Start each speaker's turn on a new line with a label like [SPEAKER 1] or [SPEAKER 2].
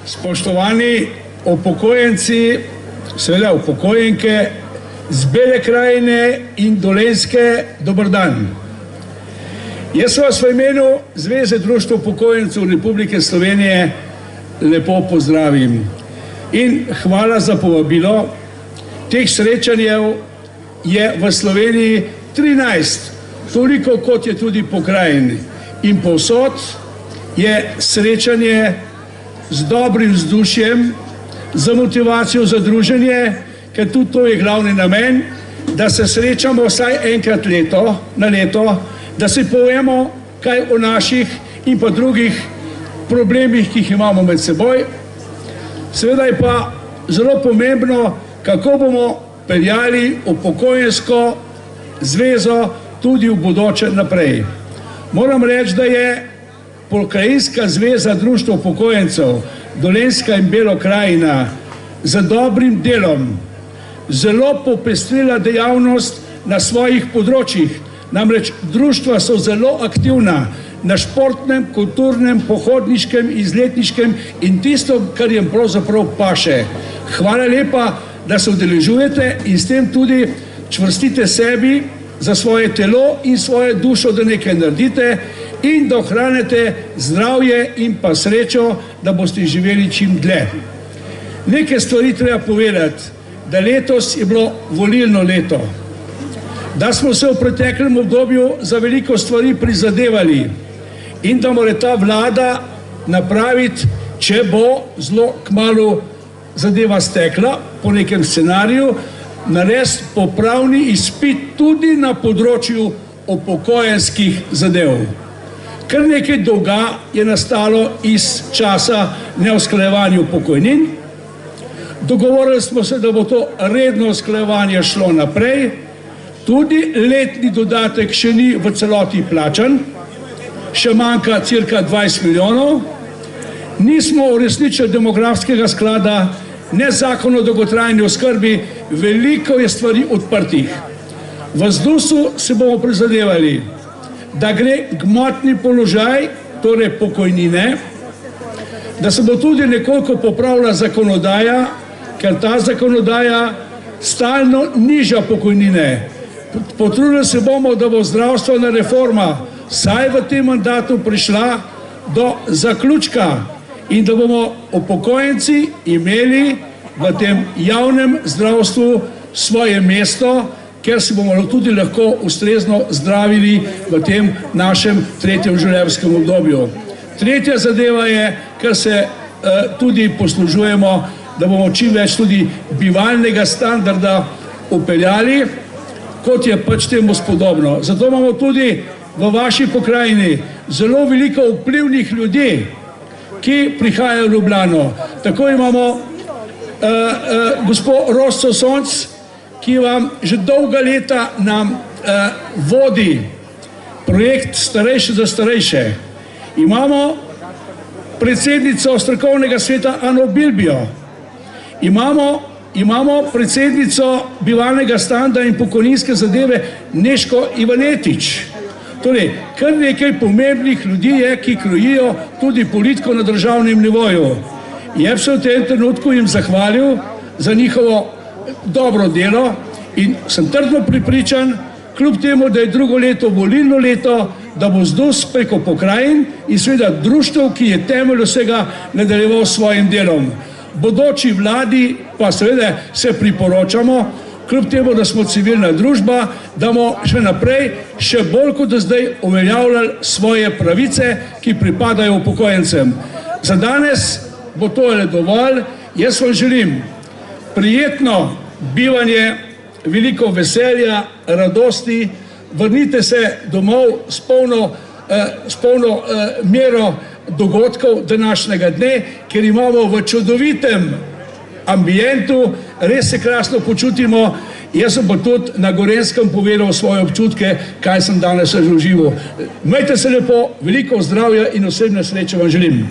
[SPEAKER 1] Spoštovani upokojenci, seveda upokojenke z Bele krajine in Dolenjske, dober dan. Jaz vas v imenu Zveze društev upokojencev Republike Slovenije lepo pozdravim in hvala za povabilo. Teh srečanjev je v Sloveniji 13, toliko kot je tudi po krajini. In povsod je srečanje z dobrim vzdušjem, za motivacijo za druženje, ker tudi to je glavni namen, da se srečamo vsaj enkrat na leto, da si povemo kaj o naših in pa drugih problemih, ki jih imamo med seboj. Seveda je pa zelo pomembno, kako bomo peljali upokojensko zvezo tudi v bodoče naprej. Moram reči, da je Pokrajinska zveza društev upokojencev Dolenjska in Bela krajina z dobrim delom zelo popestrila dejavnost na svojih področjih. Namreč društva so zelo aktivna na športnem, kulturnem, pohodniškem, izletniškem in tisto, kar jim pravzaprav paše. Hvala lepa, da se udeležujete in s tem tudi čvrstite sebi za svoje telo in svojo dušo, da nekaj naredite in da ohranite zdravje in pa srečo, da boste živeli čim dlje. Nekaj stvari treba povedati, da letos je bilo volilno leto, da smo se v preteklem obdobju za veliko stvari prizadevali in da mora ta vlada napraviti, če bo zelo kmalu zadeva stekla po nekem scenariju, narediti popravni izpit tudi na področju upokojenskih zadev. Kar nekaj dolga je nastalo iz časa neusklajevanja pokojnin. Dogovorili smo se, da bo to redno usklajevanje šlo naprej. Tudi letni dodatek še ni v celoti plačan, še manjka cirka 20 milijonov. Nismo uresničili demografskega sklada, ne zakon o dolgotrajni oskrbi, veliko je stvari odprtih. V ZDUS-u se bomo prizadevali, da gre gmotni položaj, torej pokojnine, da se bo tudi nekoliko popravila zakonodaja, ker ta zakonodaja stalno niža pokojnine. Potrudili se bomo, da bo zdravstvena reforma vsaj v tem mandatu prišla do zaključka in da bomo upokojenci imeli v tem javnem zdravstvu svoje mesto, ker si bomo tudi lahko ustrezno zdravili v tem našem tretjem življenjskem obdobju. Tretja zadeva je, ker se tudi poslužujemo, da bomo čim več tudi bivalnega standarda upeljali, kot je pač temu spodobno. Zato imamo tudi v vaši pokrajini zelo veliko vplivnih ljudi, ki prihajajo v Ljubljano. Tako imamo gospod Rosco Sonc, ki vam že dolga leta nam vodi projekt Starejši za starejše. Imamo predsednico strokovnega sveta Ano Bilbio, imamo predsednico bivalnega standa in pokojninske zadeve Nežko Ivanetič. Torej, kar nekaj pomembnih ljudi je, ki krojijo tudi politiko na državnem nivoju. Jaz se v tem trenutku jim zahvalil za njihovo dobro delo in sem trdno prepričan, kljub temu, da je drugo leto volilno leto, da bo ZDUS preko pokrajin in seveda društev, ki je temelj vsega, nadaljeval s svojim delom. Bodoči vladi pa seveda se priporočamo, kljub temu, da smo civilna družba, da bomo še naprej, še bolj kot do zdaj, uveljavljali svoje pravice, ki pripadajo upokojencem. Za danes bo to le dovolj. Jaz vam želim prijetno bivanje, veliko veselja, radosti, vrnite se domov s polno mero dogodkov današnjega dne, ker imamo v čudovitem ambientu, res se krasno počutimo. Jaz sem pa tudi na Gorenjskem povedal svoje občutke, kaj sem danes doživel. Imejte se lepo, veliko zdravja in osebne sreče vam želim.